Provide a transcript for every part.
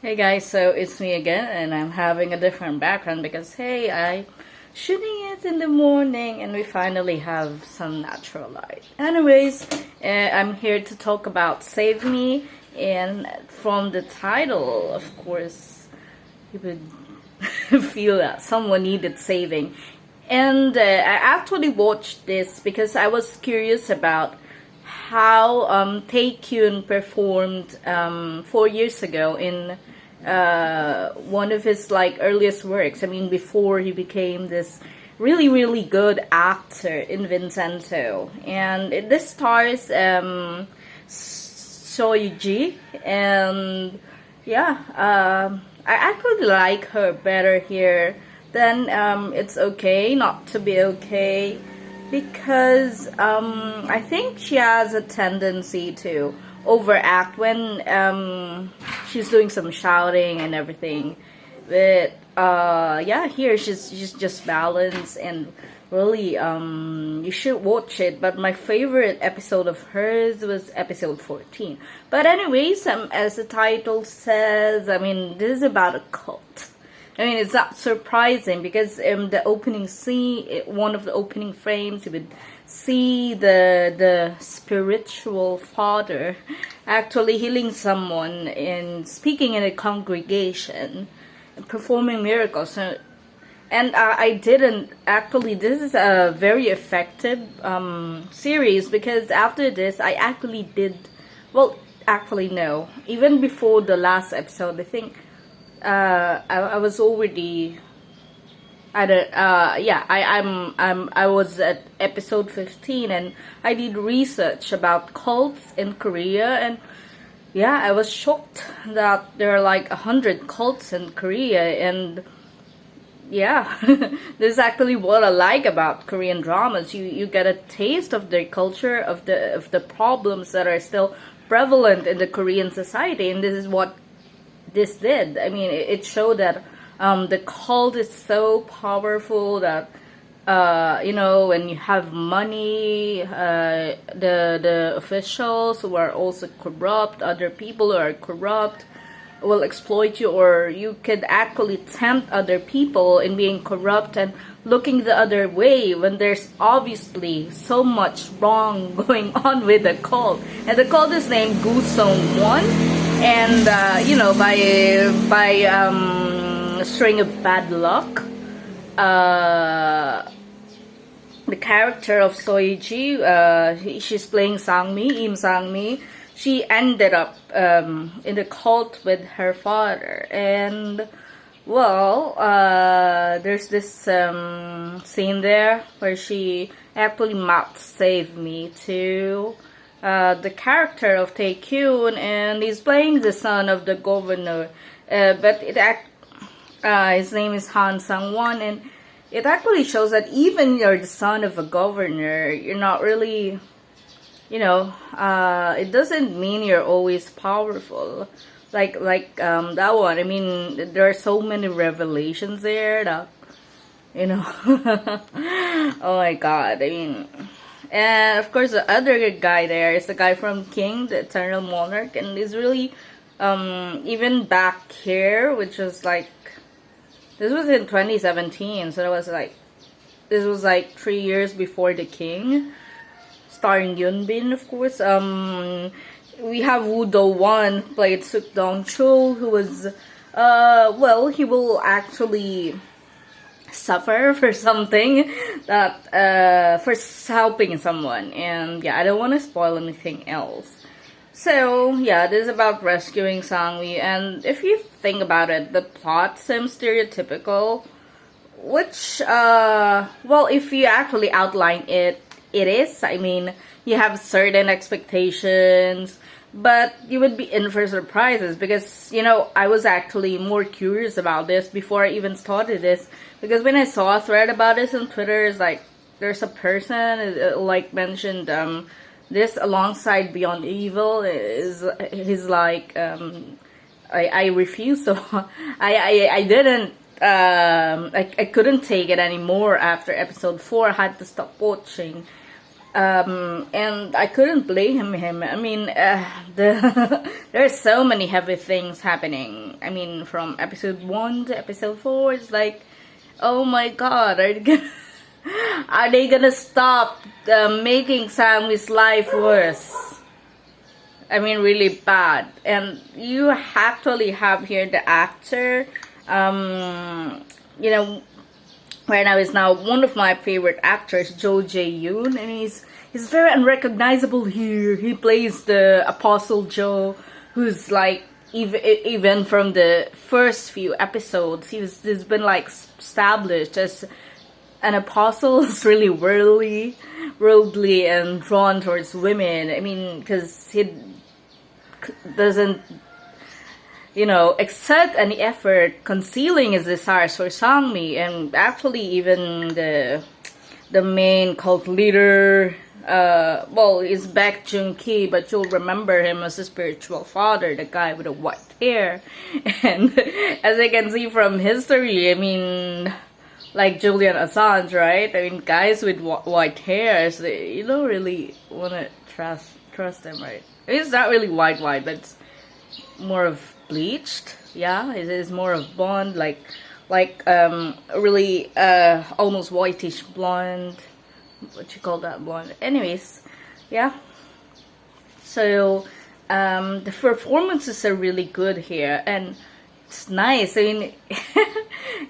Hey guys, so it's me again, and I'm having a different background because hey, I shooting it in the morning, and we finally have some natural light. Anyways, I'm here to talk about Save Me, and from the title, of course, you would feel that someone needed saving. And I actually watched this because I was curious about how Taekyun performed 4 years ago in one of his like earliest works. I mean, before he became this really good actor in Vincenzo, and this stars Soyeji, and yeah, I actually like her better here than It's Okay Not to Be Okay, because I think she has a tendency to overact when she's doing some shouting and everything. But yeah, here she's just balanced and really you should watch it. But my favorite episode of hers was episode 14. But anyways, as the title says, I mean, this is about a cult. I mean, it's not surprising because the opening scene, one of the opening frames, you would see the spiritual father actually healing someone and speaking in a congregation and performing miracles. And I didn't actually. This is a very effective series because after this, I actually did. Well, actually, no. Even before the last episode, I think. I was already at a yeah, I was at episode 15, and I did research about cults in Korea, and yeah, I was shocked that there are like 100 cults in Korea. And yeah, this is actually what I like about Korean dramas. You get a taste of their culture, of the problems that are still prevalent in the Korean society, and this is what this did. I mean, it showed that the cult is so powerful that when you have money, the officials who are also corrupt, other people who are corrupt, will exploit you, or you could actually tempt other people in being corrupt and looking the other way when there's obviously so much wrong going on with the cult. And the cult is named Gusong Won, and by a string of bad luck, the character of Soyeji, she's playing Sangmi, Im Sangmi. She ended up in the cult with her father, and well, there's this scene there where she actually mouths "Save Me" to the character of Taekyun, and he's playing the son of the governor, but his name is Han Sang-won, and it actually shows that even you're the son of a governor, you're not really, it doesn't mean you're always powerful. Like that one. I mean, there are so many revelations there that, oh my god. I mean, and of course the other guy there is the guy from King, the Eternal Monarch, and he's really, even back here, which was like, this was in 2017, so this was like 3 years before the King, starring Yoon Bin, of course. We have Woo Do-won played Suk Dong-chul, who was, he will actually suffer for something that, for helping someone. And yeah, I don't want to spoil anything else. So yeah, this is about rescuing Sangmi, and if you think about it, the plot seems stereotypical, which, if you actually outline it, it is. I mean, you have certain expectations, but you would be in for surprises because, I was actually more curious about this before I even started this, because when I saw a thread about this on Twitter, it's like, there's a person, mentioned, this alongside Beyond Evil he's like, I refuse, so I didn't, I couldn't take it anymore after episode 4. I had to stop watching. And I couldn't blame him. I mean, there's so many heavy things happening. I mean, from episode 1 to episode 4, it's like, oh my god, are they gonna stop making Sangmi's life worse? I mean, really bad. And you actually have here the actor, you know, right now is now one of my favorite actors, Jo Jae-yoon, and he's very unrecognizable here. He plays the Apostle Joe, who's like even from the first few episodes, he's been like established as an apostle. Is really worldly and drawn towards women. I mean, because he doesn't, you know, exert any effort concealing his desires for Sangmi, and actually even the main cult leader, well, is Baek Jun-ki, but you'll remember him as a spiritual father, the guy with the white hair. And as I can see from history, I mean, like Julian Assange, right? I mean, guys with white hairs, you don't really want to trust them, right? It's not really white, but it's more of bleached. Yeah, it is more of blonde, like really almost whitish blonde. What you call that, blonde? Anyways, yeah. So the performances are really good here, and it's nice. I mean,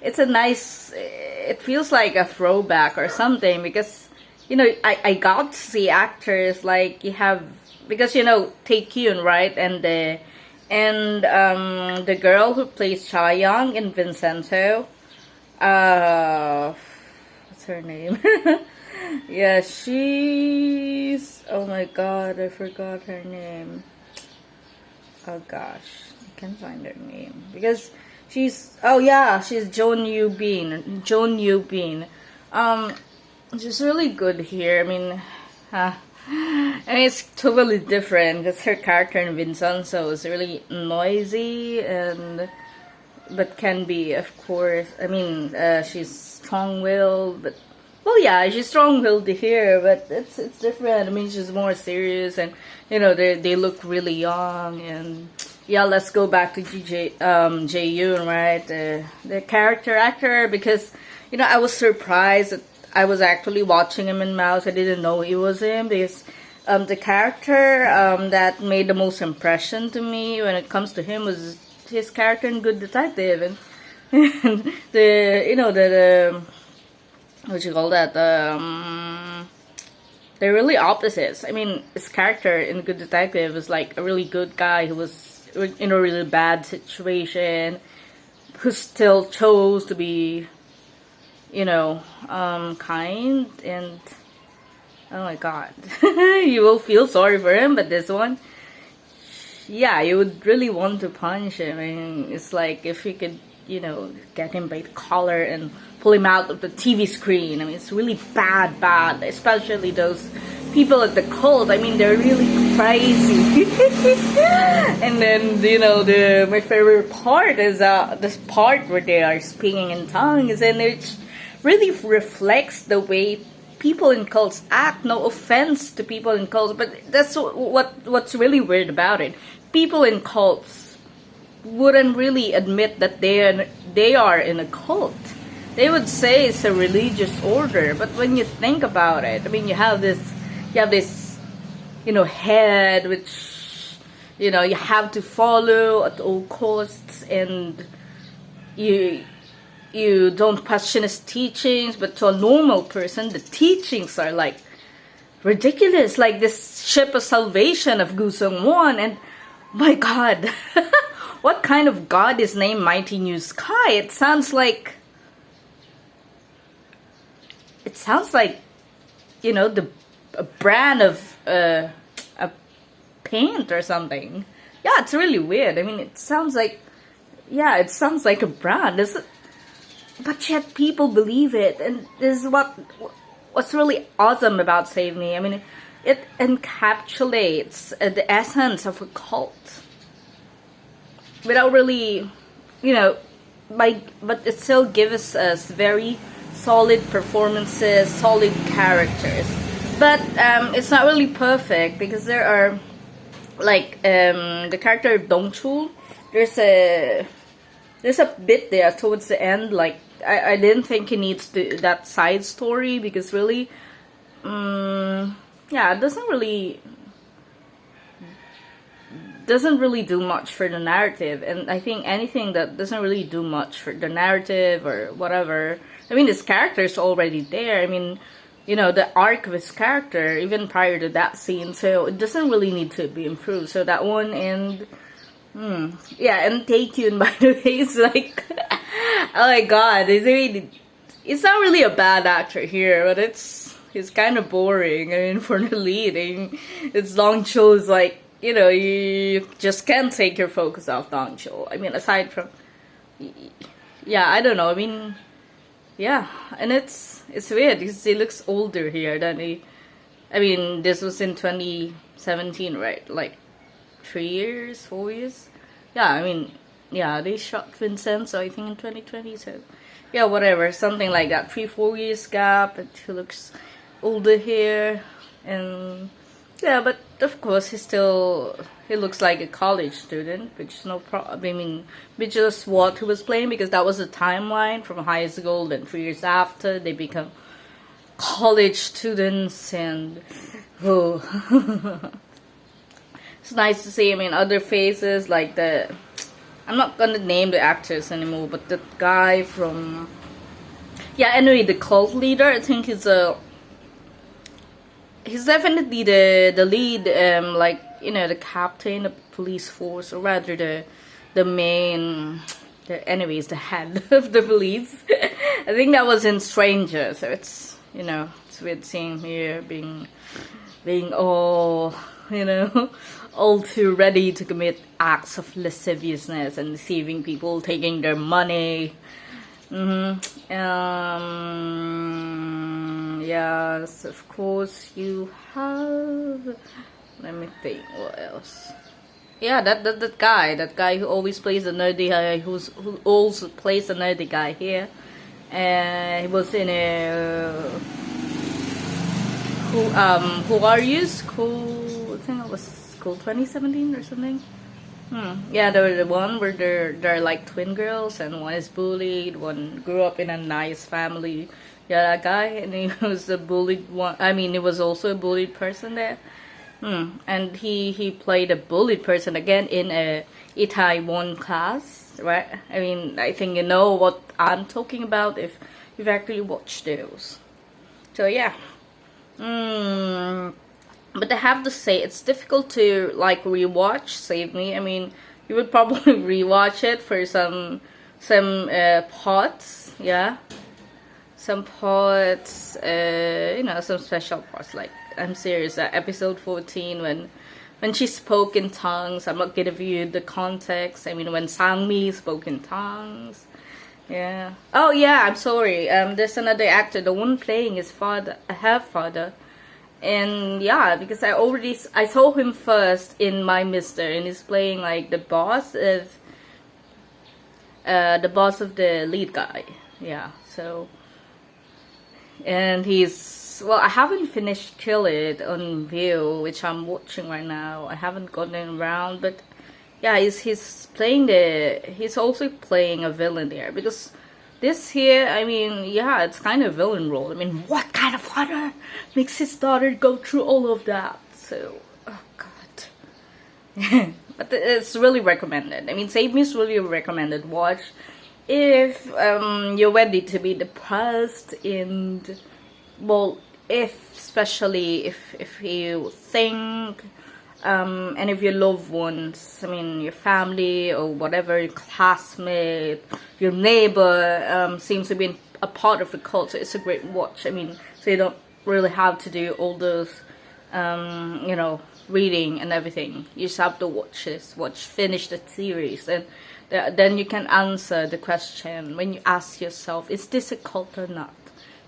it's a nice. It feels like a throwback or something, because you know I got to see actors like you have, because you know Taekyun, right, and the girl who plays Cha Young in Vincenzo, what's her name? Yeah, she's, oh my god, I forgot her name. Oh gosh, I can't find her name, because she's, oh yeah, she's Joan Yoo Bin. She's really good here. I mean, and it's totally different because her character in Vincenzo is really noisy, but can be, of course, I mean, she's strong-willed, but, well, yeah, she's strong-willed here, but it's different. I mean, she's more serious, and, you know, they look really young, and, yeah, let's go back to Jae-yoon, right, the character actor, because, you know, I was surprised that I was actually watching him in Mouse. I didn't know it was him, because the character that made the most impression to me when it comes to him was his character in Good Detective, and the, you know, the what you call that, they're really opposites. I mean, his character in Good Detective was like a really good guy who was in a really bad situation, who still chose to be, you know, kind, and oh my god, you will feel sorry for him. But this one, yeah, you would really want to punch him. I mean, it's like if you could, you know, get him by the collar and pull him out of the TV screen. I mean, it's really bad, especially those people at the cult. I mean, they're really crazy. And then, you know, my favorite part is this part where they are speaking in tongues, and it really reflects the way people in cults act. No offense to people in cults, but that's what's really weird about it. People in cults wouldn't really admit that they are in a cult. They would say it's a religious order, but when you think about it, I mean, you have this, you know, head which, you know, you have to follow at all costs, and you don't question his teachings. But to a normal person, the teachings are like ridiculous, like this ship of salvation of Gu Sung-won, and my god, what kind of god is named Mighty New Sky? It sounds like, you know, a brand of a paint or something. Yeah, it's really weird. I mean, it sounds like, yeah, it sounds like a brand. But yet people believe it, and this is what's really awesome about Save Me. I mean, it encapsulates the essence of a cult without really, you know, but it still gives us very solid performances, solid characters. but it's not really perfect because there are like the character of Dongchul. There's a bit there towards the end, like I didn't think he needs that side story because really, yeah, it doesn't really do much for the narrative. And I think anything that doesn't really do much for the narrative or whatever, I mean, this character is already there. I mean, you know, the arc of his character even prior to that scene, so it doesn't really need to be improved. So that one, and yeah, and Taekyun, by the way, is like, oh my god, it's not really a bad actor here, but he's kind of boring. I mean, for the lead, I mean, it's Dongchul is like, you know, you just can't take your focus off Dongchul. I mean, aside from, yeah, I don't know. I mean, yeah, and it's weird because he looks older here than he. I mean, this was in 2017, right? Like 3 years, 4 years. Yeah, I mean, yeah, they shot Vincent, so I think in 2020. So, yeah, whatever, something like that. 3-4 years gap. And he looks older here, and yeah, but of course he looks like a college student, which is no problem. I mean, which is what he was playing because that was the timeline from high school. Then 3 years after, they become college students, and oh. It's nice to see. I mean, other faces like I'm not gonna name the actors anymore, but the guy from, yeah, anyway, the cult leader. I think he's definitely the lead, like, you know, the captain of the police force, or rather the main, anyways, the head of the police. I think that was in Stranger, so it's, you know, it's weird seeing him here being all, you know, all too ready to commit acts of lasciviousness and deceiving people, taking their money. Yes, of course you have. Let me think. What else? Yeah, that guy who always plays the nerdy guy, who also plays the nerdy guy here. He was in a Who Are You? School. I think it was School 2017 or something. Yeah, the one where they're like twin girls, and one is bullied, one grew up in a nice family. Yeah, that guy, and he was the bullied one. I mean, he was also a bullied person there. And he played a bullied person again in a Itaewon class, right? I mean, I think you know what I'm talking about if you've actually watched those. So yeah. But I have to say, it's difficult to like rewatch Save Me. I mean, you would probably rewatch it for some parts, yeah, some parts, you know, some special parts. Like, I'm serious, episode 14 when she spoke in tongues. I'm not giving you the context. I mean, when Sangmi spoke in tongues, yeah. Oh yeah, I'm sorry. There's another actor, the one playing his father, her father. And yeah, because I saw him first in My Mister, and he's playing like the boss of the lead guy. Yeah, so, and well, I haven't finished Kill It on View, which I'm watching right now. I haven't gotten around, but yeah, he's also playing a villain there, because this here, I mean, yeah, it's kind of villain role. I mean, what kind of father makes his daughter go through all of that? So, oh god. But it's really recommended. I mean, Save Me is really a recommended watch if you're ready to be depressed, and, well, especially if you think and if your loved ones, I mean your family or whatever, your classmate, your neighbor seems to be a part of the cult, so it's a great watch. I mean, so you don't really have to do all those you know, reading and everything. You just have to finish the series, and then you can answer the question when you ask yourself, is this a cult or not?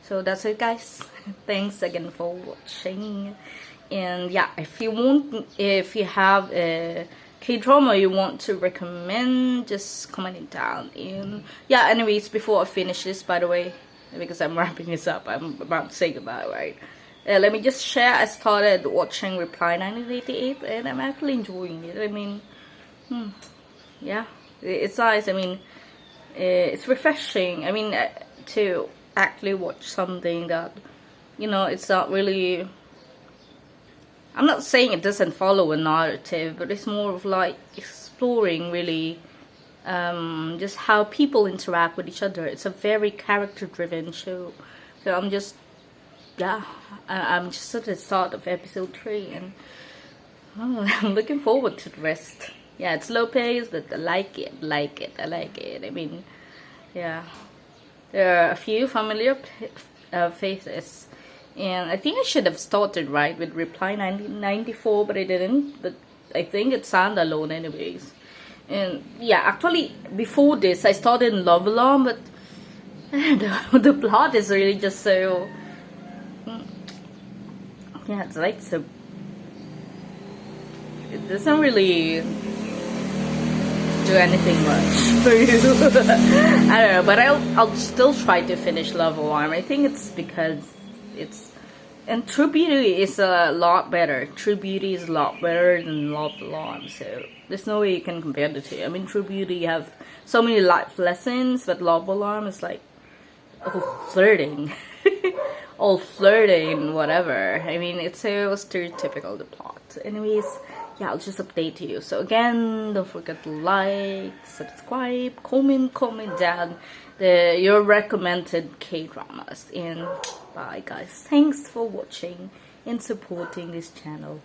So that's it, guys. Thanks again for watching. And yeah, if you have a K-drama you want to recommend, just comment it down. And yeah, anyways, before I finish this, by the way, because I'm wrapping this up, I'm about to say goodbye, right? let me just share. I started watching Reply 1988, and I'm actually enjoying it. I mean, yeah, it's nice. I mean, it's refreshing. I mean, to actually watch something that, you know, it's not really. I'm not saying it doesn't follow a narrative, but it's more of like exploring really just how people interact with each other. It's a very character-driven show. So I'm just, yeah, I'm just at the start of episode 3, and I'm looking forward to the rest. Yeah, it's slow pace, but I like it, I like it. I mean, yeah, there are a few familiar faces. And I think I should have started right with Reply 1994, but I didn't. But I think it's standalone anyways. And yeah, actually, before this, I started in Love Alarm, but the plot is really just so. Yeah, it's like so. It doesn't really do anything much for you. I don't know, but I'll still try to finish Love Alarm. I think it's because it's. And True Beauty is a lot better. True Beauty is a lot better than Love Alarm, so there's no way you can compare the two. I mean, True Beauty you have so many life lessons, but Love Alarm is like all flirting, all flirting, whatever. I mean, it's so stereotypical, the plot. Anyways, yeah, I'll just update you. So again, don't forget to like, subscribe, comment down your recommended K-dramas, and bye guys. Thanks for watching and supporting this channel.